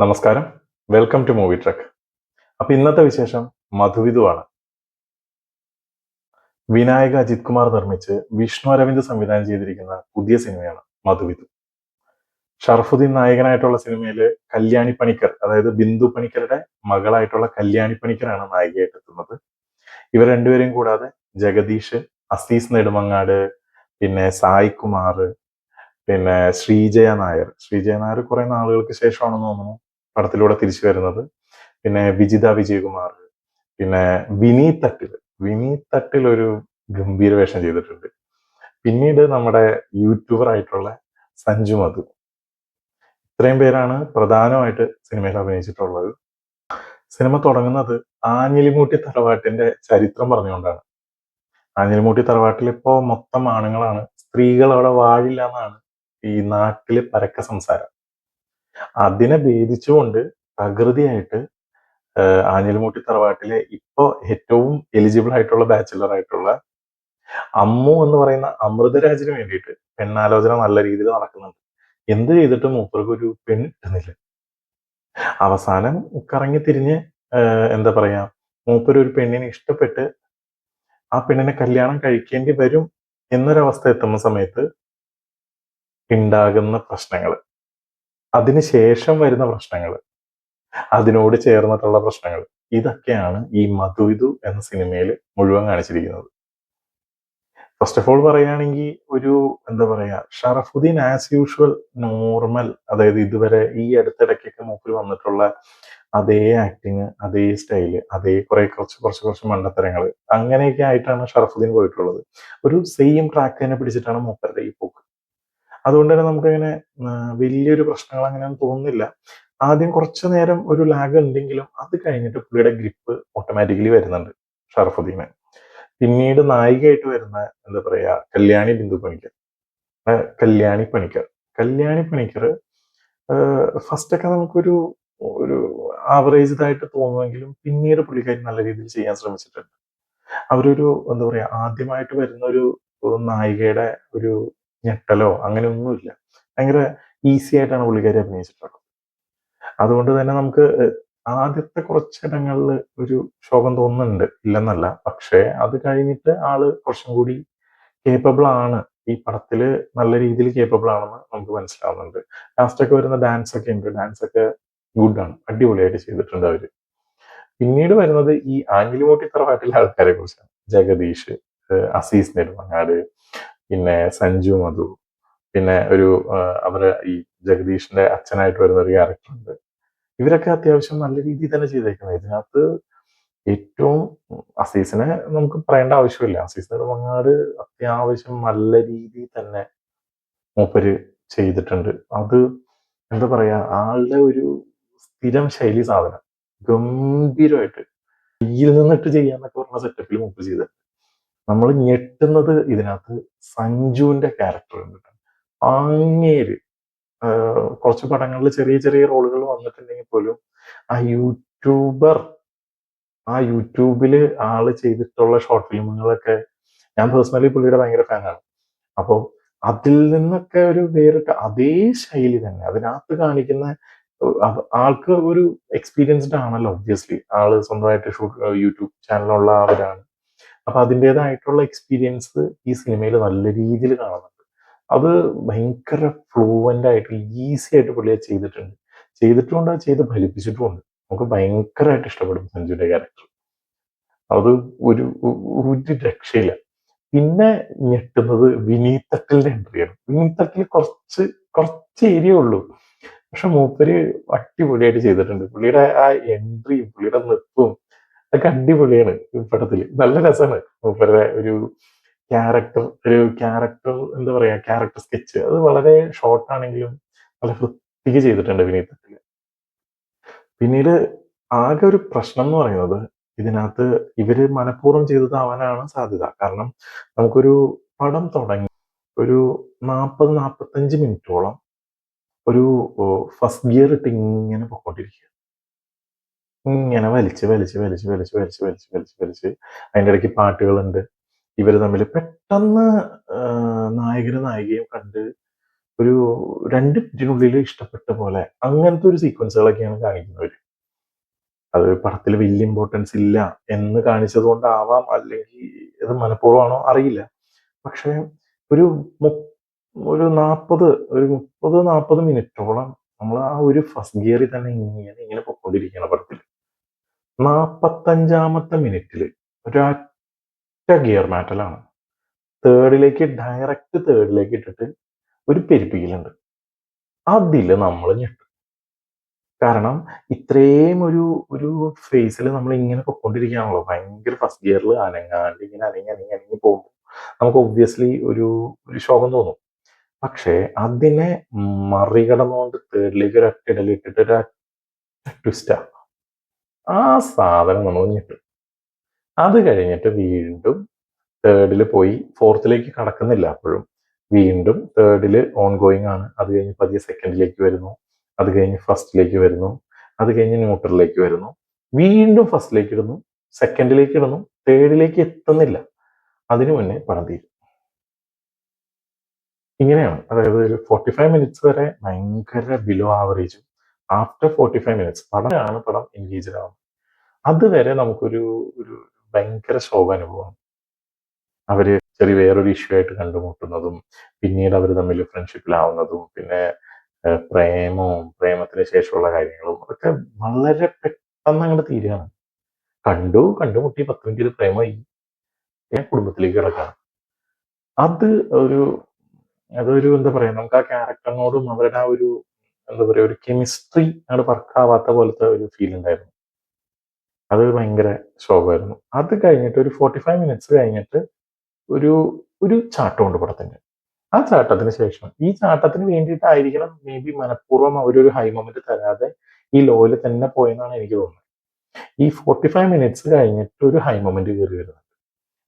നമസ്കാരം. Welcome to movie truck. അപ്പൊ ഇന്നത്തെ വിശേഷം മധുവിധുവാണ്. വിനായക അജിത് കുമാർ നിർമ്മിച്ച് വിഷ്ണു അരവിന്ദ് സംവിധാനം ചെയ്തിരിക്കുന്ന പുതിയ സിനിമയാണ് മധുവിധു. ഷറഫുദ്ദീൻ നായകനായിട്ടുള്ള സിനിമയില് കല്യാണി പണിക്കർ, അതായത് ബിന്ദു പണിക്കരുടെ മകളായിട്ടുള്ള കല്യാണി പണിക്കറാണ് നായികയായിട്ട് എത്തുന്നത്. ഇവർ രണ്ടുപേരെയും കൂടാതെ ജഗദീഷ്, അസീസ് നെടുമങ്ങാട്, പിന്നെ സായ് കുമാർ, പിന്നെ ശ്രീജയ നായർ കുറെ നാളുകൾക്ക് ശേഷമാണെന്ന് തോന്നുന്നു പടത്തിലൂടെ തിരിച്ചു വരുന്നത്. പിന്നെ വിജിത വിജയകുമാർ, പിന്നെ വിനീത് തട്ടിൽ ഒരു ഗംഭീര വേഷം ചെയ്തിട്ടുണ്ട്. പിന്നീട് നമ്മുടെ യൂട്യൂബർ ആയിട്ടുള്ള സഞ്ജു മധു. ഇത്രയും പേരാണ് പ്രധാനമായിട്ട് സിനിമയിൽ അഭിനയിച്ചിട്ടുള്ളത്. സിനിമ തുടങ്ങുന്നത് ആഞ്ഞിലിമൂട്ടി തറവാട്ടിന്റെ ചരിത്രം പറഞ്ഞുകൊണ്ടാണ്. ആഞ്ഞിലിമൂട്ടി തറവാട്ടിൽ ഇപ്പോ മൊത്തം ആണുങ്ങളാണ്, സ്ത്രീകൾ അവിടെ വാഴില്ല എന്നാണ് ഈ നാട്ടില് പരക്ക സംസാരം. അതിനെ ഭേദിച്ചുകൊണ്ട് പ്രകൃതിയായിട്ട് ആഞ്ഞിലിമൂട്ടി തറവാട്ടിലെ ഇപ്പോ ഏറ്റവും എലിജിബിൾ ആയിട്ടുള്ള ബാച്ചിലർ ആയിട്ടുള്ള അമ്മു എന്ന് പറയുന്ന അമൃതരാജിന് വേണ്ടിയിട്ട് പെണ്ണാലോചന നല്ല രീതിയിൽ നടക്കുന്നുണ്ട്. എന്ത് ചെയ്തിട്ടും മൂപ്പർക്ക് ഒരു പെണ്ണ് കിട്ടുന്നില്ല. അവസാനം കറങ്ങി തിരിഞ്ഞ് എന്താ പറയാ, മൂപ്പര് ഒരു പെണ്ണിനെ ഇഷ്ടപ്പെട്ട് ആ പെണ്ണിനെ കല്യാണം കഴിക്കേണ്ടി വരും എന്നൊരവസ്ഥ എത്തുന്ന സമയത്ത് ഉണ്ടാകുന്ന പ്രശ്നങ്ങൾ, അതിനുശേഷം വരുന്ന പ്രശ്നങ്ങൾ, അതിനോട് ചേർന്നിട്ടുള്ള പ്രശ്നങ്ങൾ, ഇതൊക്കെയാണ് ഈ മധുവിധു എന്ന സിനിമയിൽ മുഴുവൻ കാണിച്ചിരിക്കുന്നത്. ഫസ്റ്റ് ഓഫ് ഓൾ പറയുകയാണെങ്കിൽ ഒരു എന്താ പറയാ, ഷറഫുദ്ദീൻ ആസ് യൂഷ്വൽ നോർമൽ, അതായത് ഇതുവരെ ഈ അടുത്തിടയ്ക്കൊക്കെ മൂപ്പര് വന്നിട്ടുള്ള അതേ ആക്ടിങ്, അതേ സ്റ്റൈല്, അതേ കുറച്ച് കുറച്ച് കുറച്ച് മണ്ടത്തരങ്ങൾ, അങ്ങനെയൊക്കെ ആയിട്ടാണ് ഷറഫുദ്ദീൻ പോയിട്ടുള്ളത്. ഒരു സെയിം ട്രാക്ക് തന്നെ പിടിച്ചിട്ടാണ് മൂപ്പരുടെ ഈ പോക്ക്. അതുകൊണ്ട് തന്നെ നമുക്കിങ്ങനെ വലിയൊരു പ്രശ്നങ്ങൾ അങ്ങനെയൊന്നും തോന്നുന്നില്ല. ആദ്യം കുറച്ചു നേരം ഒരു ലാഗ് ഉണ്ടെങ്കിലും അത് കഴിഞ്ഞിട്ട് പുള്ളിയുടെ ഗ്രിപ്പ് ഓട്ടോമാറ്റിക്കലി വരുന്നുണ്ട് ഷറഫുദ്ദീന്. പിന്നീട് നായികയായിട്ട് വരുന്ന എന്താ പറയാ, കല്യാണി പണിക്കർ. കല്യാണി പണിക്കർ ഫസ്റ്റ് ഒക്കെ നമുക്കൊരു ഒരു ആവറേജ് ഇതായിട്ട് തോന്നുമെങ്കിലും പിന്നീട് പുള്ളിക്കാരി നല്ല രീതിയിൽ ചെയ്യാൻ ശ്രമിച്ചിട്ടുണ്ട്. അവരൊരു എന്താ പറയാ, ആദ്യമായിട്ട് വരുന്ന ഒരു നായികയുടെ ഒരു ഞെട്ടലോ അങ്ങനെ ഒന്നുമില്ല. ഭയങ്കര ഈസി ആയിട്ടാണ് പുള്ളിക്കാരി അഭിനയിച്ചിട്ടുള്ളത്. അതുകൊണ്ട് തന്നെ നമുക്ക് ആദ്യത്തെ കുറച്ചിടങ്ങളിൽ ഒരു ശോകം തോന്നുന്നുണ്ട്, ഇല്ലെന്നല്ല. പക്ഷേ അത് കഴിഞ്ഞിട്ട് ആള് കുറച്ചും കൂടി കേപ്പബിൾ ആണ്. ഈ പടത്തില് നല്ല രീതിയിൽ കേപ്പബിൾ ആണെന്ന് നമുക്ക് മനസ്സിലാവുന്നുണ്ട്. ലാസ്റ്റ് ഒക്കെ വരുന്ന ഡാൻസ് ഒക്കെ ഉണ്ട്. ഡാൻസ് ഒക്കെ ഗുഡ് ആണ്, അടിപൊളിയായിട്ട് ചെയ്തിട്ടുണ്ട് അവര്. പിന്നീട് വരുന്നത് ഈ ആഞ്ഞിലിമൂട്ടി തറവാട്ടിലെ ആൾക്കാരെ കുറിച്ചാണ്. ജഗദീഷ്, അസീസ് നെടുമങ്ങാട്, പിന്നെ സഞ്ജു മധു, പിന്നെ ഒരു അവരെ ഈ ജഗദീഷിന്റെ അച്ഛനായിട്ട് വരുന്ന ഒരു ക്യാരക്ടർ ഉണ്ട്. ഇവരൊക്കെ അത്യാവശ്യം നല്ല രീതിയിൽ തന്നെ ചെയ്തേക്കുന്നത്. ഇതിനകത്ത് ഏറ്റവും അസീസിനെ നമുക്ക് പറയേണ്ട ആവശ്യമില്ല. അസീസ് നെടുമങ്ങാട് അത്യാവശ്യം നല്ല രീതിയിൽ തന്നെ മൂപ്പര് ചെയ്തിട്ടുണ്ട്. അത് എന്താ പറയാ, ആളുടെ ഒരു സ്ഥിരം ശൈലി സാധനം ഗംഭീരമായിട്ട് കയ്യിൽ നിന്നിട്ട് ചെയ്യാന്നൊക്കെ പറഞ്ഞ സെറ്റപ്പിൽ മൂപ്പര് ചെയ്തത്. നമ്മൾ ഞെട്ടുന്നത് ഇതിനകത്ത് സഞ്ജുവിന്റെ ക്യാരക്ടർ കണ്ടിട്ടാണ്. അങ്ങേര് കുറച്ച് പടങ്ങളിൽ ചെറിയ ചെറിയ റോളുകൾ വന്നിട്ടുണ്ടെങ്കിൽ പോലും ആ യൂട്യൂബർ ആ യൂട്യൂബില് ആള് ചെയ്തിട്ടുള്ള ഷോർട്ട് ഫിലിമുകളൊക്കെ ഞാൻ പേഴ്സണലി പുള്ളിയുടെ ഭയങ്കര ഫാനാണ്. അപ്പോൾ അതിൽ നിന്നൊക്കെ ഒരു വേറിട്ട അതേ ശൈലി തന്നെ അതിനകത്ത് കാണിക്കുന്ന ആൾക്ക് ഒരു എക്സ്പീരിയൻസ്ഡ് ആണല്ലോ. ഒബ്വിയസ്ലി ആള് സ്വന്തമായിട്ട് യൂട്യൂബ് ചാനലുള്ള ആളാണ്. അപ്പൊ അതിൻ്റെതായിട്ടുള്ള എക്സ്പീരിയൻസ് ഈ സിനിമയിൽ നല്ല രീതിയിൽ കാണുന്നുണ്ട്. അത് ഭയങ്കര ഫ്ലുവന്റ് ആയിട്ട് ഈസി ആയിട്ട് പുള്ളി അത് ചെയ്തിട്ടുമുണ്ട്, അത് ചെയ്ത് ഫലിപ്പിച്ചിട്ടുമുണ്ട്. നമുക്ക് ഭയങ്കരമായിട്ട് ഇഷ്ടപ്പെടും സഞ്ജുവിന്റെ ക്യാരക്ടർ. അത് ഒരു രക്ഷയില്ല. പിന്നെ ഞെട്ടുന്നത് വിനീത് തട്ടിലിന്റെ എൻട്രിയാണ്. വിനീത് തട്ടിൽ കുറച്ച് ഏരിയ ഉള്ളൂ, പക്ഷെ മൂപ്പര് അടിപൊളിയായിട്ട് ചെയ്തിട്ടുണ്ട്. പുള്ളിയുടെ ആ എൻട്രിയും പുള്ളിയുടെ നിപ്പും അതൊക്കെ അടിപൊളിയാണ്. ഈ പടത്തില് നല്ല രസമാണ്. മൂപ്പരുടെ ഒരു ക്യാരക്ടർ എന്താ പറയാ, ക്യാരക്ടർ സ്കെച്ച് അത് വളരെ ഷോർട്ട് ആണെങ്കിലും വളരെ വൃത്തിക്ക് ചെയ്തിട്ടുണ്ട് വിനീത് തട്ടില്. പിന്നീട് ആകെ ഒരു പ്രശ്നം എന്ന് പറയുന്നത്, ഇതിനകത്ത് ഇവര് മനഃപൂർവ്വം ചെയ്തതാവാനാണ് സാധ്യത. കാരണം നമുക്കൊരു പടം തുടങ്ങി ഒരു 40-45 മിനിറ്റോളം ഒരു ഫസ്റ്റ് ഗിയർ ഇട്ട് ഇങ്ങനെ പൊക്കോണ്ടിരിക്കുക. ഇങ്ങനെ വലിച്ച് വലിച്ച് വലിച്ച് വലിച്ച് വലിച്ച് വലിച്ച് വലിച്ച് വലിച്ച് അതിൻ്റെ ഇടയ്ക്ക് പാട്ടുകളുണ്ട്. ഇവര് തമ്മിൽ പെട്ടെന്ന് നായകനും നായികയും കണ്ട് ഒരു 2 മിനിറ്റിനുള്ളിൽ ഇഷ്ടപ്പെട്ട പോലെ അങ്ങനത്തെ ഒരു സീക്വൻസുകളൊക്കെയാണ് കാണിക്കുന്നവര്. അത് പടത്തിൽ വലിയ ഇമ്പോർട്ടൻസ് ഇല്ല എന്ന് കാണിച്ചത് കൊണ്ടാവാം, അല്ലെങ്കിൽ ഇത് മനഃപൂർവ്വമാണോ അറിയില്ല. പക്ഷേ ഒരു മു ഒരു 30 മിനിറ്റോളം നമ്മൾ ആ ഒരു ഫസ്റ്റ് ഗിയറിൽ തന്നെ ഇങ്ങനെ പൊക്കോണ്ടിരിക്കുകയാണ് പടത്തിൽ. 45ാമത്തെ മിനിറ്റില് ഒരൊറ്റ ഗിയർ മാറ്റലാണ്. തേർഡിലേക്ക് ഇട്ടിട്ട് ഒരു പെരുപ്പിക്കലുണ്ട്. അതില് നമ്മൾ ഞെട്ടും. കാരണം ഇത്രയും ഒരു ഒരു ഫേസിൽ നമ്മൾ ഇങ്ങനെ പൊക്കോണ്ടിരിക്കുകയാണല്ലോ. ഭയങ്കര ഫസ്റ്റ് ഗിയറിൽ അനങ്ങാണ്ട് ഇങ്ങനെ അനങ്ങി അനങ്ങി അനങ്ങി പോകുമ്പോൾ നമുക്ക് ഒബ്വിയസ്ലി ഒരു ശോകം തോന്നും. പക്ഷേ അതിനെ മറികടന്നുകൊണ്ട് തേർഡിലേക്ക് ഒരൊറ്റ ഇടലിട്ടിട്ട് ഒരൊറ്റ ട്വിസ്റ്റാ. ആ സാധനം നമ്മൾ ഞെട്ടും. അത് കഴിഞ്ഞിട്ട് വീണ്ടും തേർഡിൽ പോയി ഫോർത്തിലേക്ക് കടക്കുന്നില്ല അപ്പോഴും. വീണ്ടും തേർഡിൽ ഓൺ ഗോയിങ് ആണ്. അത് കഴിഞ്ഞ് പതിയെ സെക്കൻഡിലേക്ക് വരുന്നു. അത് കഴിഞ്ഞ് ഫസ്റ്റിലേക്ക് വരുന്നു. അത് കഴിഞ്ഞ് ന്യൂട്രലിലേക്ക് വരുന്നു. വീണ്ടും ഫസ്റ്റിലേക്ക് ഇടുന്നു, സെക്കൻഡിലേക്ക് ഇടുന്നു, തേർഡിലേക്ക് എത്തുന്നില്ല. അതിനു മുന്നേ പടം തീരും. ഇങ്ങനെയാണ്. അതായത് ഒരു 45 മിനിറ്റ്സ് വരെ ഭയങ്കര ബിലോ ആവറേജും ആഫ്റ്റർ 45 മിനിറ്റ്സ് പടം എൻഗേജ്ഡ് ആവും. അതുവരെ നമുക്കൊരു ഒരു ഭയങ്കര ശോകാനുഭവമാണ്. അവര് വേറൊരു ഇഷ്യൂ ആയിട്ട് കണ്ടുമുട്ടുന്നതും പിന്നീട് അവർ തമ്മിൽ ഫ്രണ്ട്ഷിപ്പിലാവുന്നതും പിന്നെ പ്രേമത്തിന് ശേഷമുള്ള കാര്യങ്ങളും അതൊക്കെ വളരെ പെട്ടെന്ന് അങ്ങോട്ട് തീരുകയാണ്. കണ്ടുമുട്ടി 10 മിനിറ്റിൽ പ്രേമമായി, കുടുംബത്തിലേക്ക് കിടക്കുകയാണ്. അതൊരു എന്താ പറയാ, നമുക്ക് ആ ക്യാരക്ടറിനോടും അവരുടെ ആ ഒരു എന്താ പറയാ ഒരു കെമിസ്ട്രി അങ്ങോട്ട് വർക്കാവാത്ത പോലത്തെ ഒരു ഫീൽ ഉണ്ടായിരുന്നു. അത് ഭയങ്കര ശോകമായിരുന്നു. അത് കഴിഞ്ഞിട്ട് ഒരു 45 മിനിറ്റ്സ് കഴിഞ്ഞിട്ട് ഒരു ഒരു ചാട്ടമുണ്ട് പടത്തിന്റെ. ആ ചാട്ടത്തിന് ശേഷം ഈ ചാട്ടത്തിന് വേണ്ടിയിട്ടായിരിക്കണം മേ ബി മനഃപൂർവ്വം അവരൊരു ഹൈ മൊമെന്റ് തരാതെ ഈ ലോയിൽ തന്നെ പോയെന്നാണ് എനിക്ക് തോന്നുന്നത്. ഈ 45 മിനിറ്റ്സ് കഴിഞ്ഞിട്ട് ഒരു ഹൈ മൊമെന്റ് കയറി വരുന്നത്.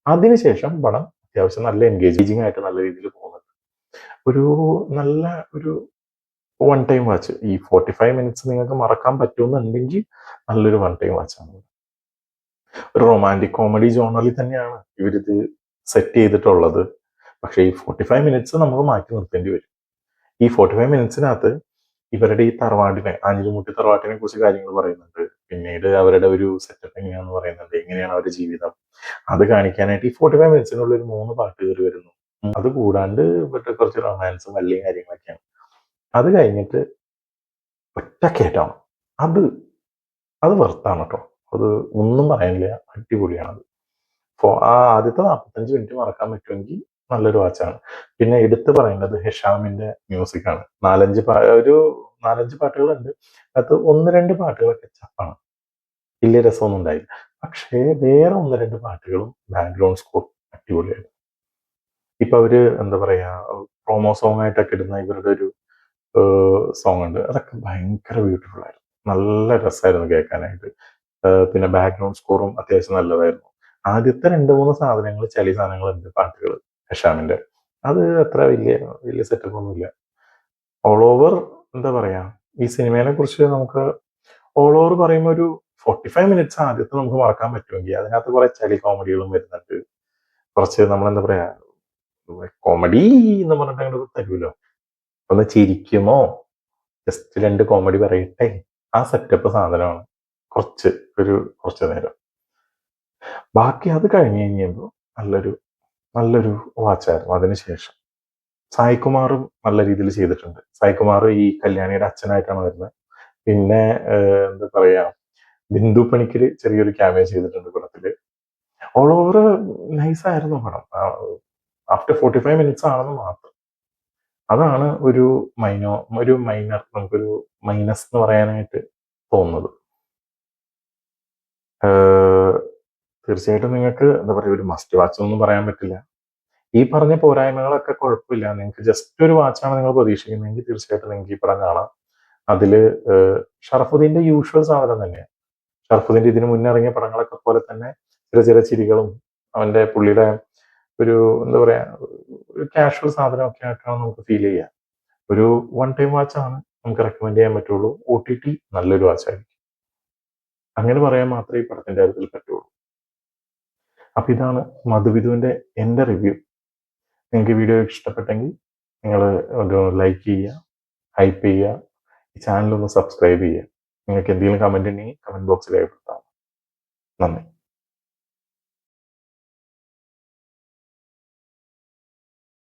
അതിനുശേഷം പടം അത്യാവശ്യം നല്ല എൻഗേജിങ് ആയിട്ട് നല്ല രീതിയിൽ പോകുന്നുണ്ട്. ഒരു നല്ല ഒരു വൺ ടൈം വാച്ച്. ഈ 45 മിനിറ്റ്സ് നിങ്ങൾക്ക് മറക്കാൻ പറ്റുമെന്നുണ്ടെങ്കിൽ നല്ലൊരു വൺ ടൈം വാച്ചാണ്. ഒരു റൊമാൻറ്റിക് കോമഡി ജോണറിൽ തന്നെയാണ് ഇവരിത് സെറ്റ് ചെയ്തിട്ടുള്ളത്. പക്ഷേ ഈ 45 മിനിറ്റ്സ് നമുക്ക് മാറ്റി നിർത്തേണ്ടി വരും. ഈ 45 മിനിറ്റ്സിനകത്ത് ഇവരുടെ ഈ തറവാടിനെ, ആഞ്ഞിലിമുട്ടി തറവാട്ടിനെ കുറിച്ച് കാര്യങ്ങൾ പറയുന്നുണ്ട്. പിന്നീട് അവരുടെ ഒരു സെറ്റപ്പ് എങ്ങനെയാണെന്ന് പറയുന്നുണ്ട്. എങ്ങനെയാണ് അവരുടെ ജീവിതം, അത് കാണിക്കാനായിട്ട് ഈ 45 മിനിറ്റ്സിനുള്ള ഒരു 3 പാട്ട് കയറി വരുന്നു. അത് കൂടാണ്ട് ഇവരുടെ കുറച്ച് റൊമാൻസും വലിയ കാര്യങ്ങളൊക്കെയാണ്. അത് കഴിഞ്ഞിട്ട് ഒറ്റ കയറ്റാണ്. അത് വെർത്താണ് കേട്ടോ. അത് ഒന്നും പറയാനില്ല, അടിപൊളിയാണത്. ആ ആദ്യത്തെ 45 മിനിറ്റ് മറക്കാൻ പറ്റുമെങ്കിൽ നല്ലൊരു വാച്ചാണ്. പിന്നെ എടുത്തു പറയേണ്ടത് ഹിഷാമിന്റെ മ്യൂസിക് ആണ്. ഒരു 4-5 പാട്ടുകളുണ്ട്. അത് 1-2 പാട്ടുകളൊക്കെ ചപ്പാണ്, വലിയ രസമൊന്നും ഉണ്ടായില്ല. പക്ഷേ വേറെ 1-2 പാട്ടുകളും ബാക്ക്ഗ്രൗണ്ട് സ്കോർ അടിപൊളിയായിരുന്നു. ഇപ്പൊ അവര് എന്താ പറയാ പ്രൊമോ സോങ് ആയിട്ടൊക്കെ ഇടുന്ന ഇവരുടെ ഒരു സോങ് ഉണ്ട്, അതൊക്കെ ഭയങ്കര ബ്യൂട്ടിഫുൾ ആയിരുന്നു. നല്ല രസമായിരുന്നു കേൾക്കാനായിട്ട്. പിന്നെ ബാക്ക്ഗ്രൗണ്ട് സ്കോറും അത്യാവശ്യം നല്ലതായിരുന്നു. ആദ്യത്തെ 2-3 സാധനങ്ങൾ ചളി സാധനങ്ങളുണ്ട് പാട്ടുകൾ ഹിഷാമിന്റെ. അത് അത്ര വലിയ സെറ്റപ്പ് ഒന്നുമില്ല. ഓൾ ഓവർ എന്താ പറയാ, ഈ സിനിമയെ കുറിച്ച് നമുക്ക് ഓൾ ഓവർ പറയുമ്പോൾ ഒരു 45 മിനിറ്റ്സ് ആദ്യത്തെ നമുക്ക് മറക്കാൻ പറ്റുമെങ്കിൽ അതിനകത്ത് കുറെ ചളി കോമഡികളും വരുന്നുണ്ട്. കുറച്ച് നമ്മളെന്താ പറയാ കോമഡി എന്ന് പറഞ്ഞിട്ട് അങ്ങോട്ട് തരുമല്ലോ, ഒന്ന് ചിരിക്കുമോ, ജസ്റ്റ് 2 കോമഡി പറയട്ടെ, ആ സെറ്റപ്പ് സാധനമാണ് കുറച്ച് നേരം. ബാക്കി അത് കഴിഞ്ഞ് കഴിഞ്ഞപ്പോൾ നല്ലൊരു വാച്ചായിരുന്നു. അതിനുശേഷം സായികുമാറും നല്ല രീതിയിൽ ചെയ്തിട്ടുണ്ട്. സായികുമാർ ഈ കല്യാണിയുടെ അച്ഛനായിട്ടാണ് വരുന്നത്. പിന്നെ എന്താ പറയാ, ബിന്ദു പണിക്കര് ചെറിയൊരു ക്യാമിയോ ചെയ്തിട്ടുണ്ട് പടത്തില്. ഓൾ ഓവർ നൈസായിരുന്നു പടം. ആഫ്റ്റർ 45 മിനിറ്റ്സ് ആണെന്ന് മാത്രം. അതാണ് ഒരു മൈനർ നമുക്കൊരു മൈനസ് എന്ന് പറയാനായിട്ട് തോന്നുന്നത്. തീർച്ചയായിട്ടും നിങ്ങൾക്ക് എന്താ പറയുക ഒരു മസ്റ്റ് വാച്ച് ഒന്നും പറയാൻ പറ്റില്ല. ഈ പറഞ്ഞ പോരായ്മകളൊക്കെ കുഴപ്പമില്ല. നിങ്ങൾക്ക് ജസ്റ്റ് ഒരു വാച്ചാണ് നിങ്ങൾ പ്രതീക്ഷിക്കുന്നതെങ്കിൽ തീർച്ചയായിട്ടും നിങ്ങൾക്ക് ഈ പടം കാണാം. അതില് ഷറഫുദ്ദീന്റെ യൂഷ്വൽ സാധനം തന്നെയാണ്. ഷറഫുദ്ദീന്റെ ഇതിന് മുന്നേ ഇറങ്ങിയ പടങ്ങളൊക്കെ പോലെ തന്നെ ചെറിയ ചിരികളും അവന്റെ പുള്ളിയുടെ ഒരു എന്താ പറയാ ഒരു കാഷ്വൽ സാധനമൊക്കെ ആയിട്ടാണ് നമുക്ക് ഫീൽ ചെയ്യുക. ഒരു വൺ ടൈം വാച്ചാണ് നമുക്ക് റെക്കമെൻഡ് ചെയ്യാൻ പറ്റുള്ളൂ. OTT നല്ലൊരു വാച്ചായിരിക്കും. അങ്ങനെ പറയാൻ മാത്രമേ ഈ പടത്തിന്റെ കാര്യത്തിൽ പറ്റുള്ളൂ. അപ്പൊ ഇതാണ് മധുവിധുവിന്റെ എന്റെ റിവ്യൂ. നിങ്ങൾക്ക് വീഡിയോ ഇഷ്ടപ്പെട്ടെങ്കിൽ നിങ്ങൾ ഒരു ലൈക്ക് ചെയ്യുക, ഹൈപ്പ് ചെയ്യുക, ഈ ചാനൽ ഒന്ന് സബ്സ്ക്രൈബ് ചെയ്യുക. നിങ്ങൾക്ക് എന്തെങ്കിലും കമന്റ് ഉണ്ടെങ്കിൽ കമന്റ് ബോക്സിൽ രേഖപ്പെടുത്താം. നന്ദി.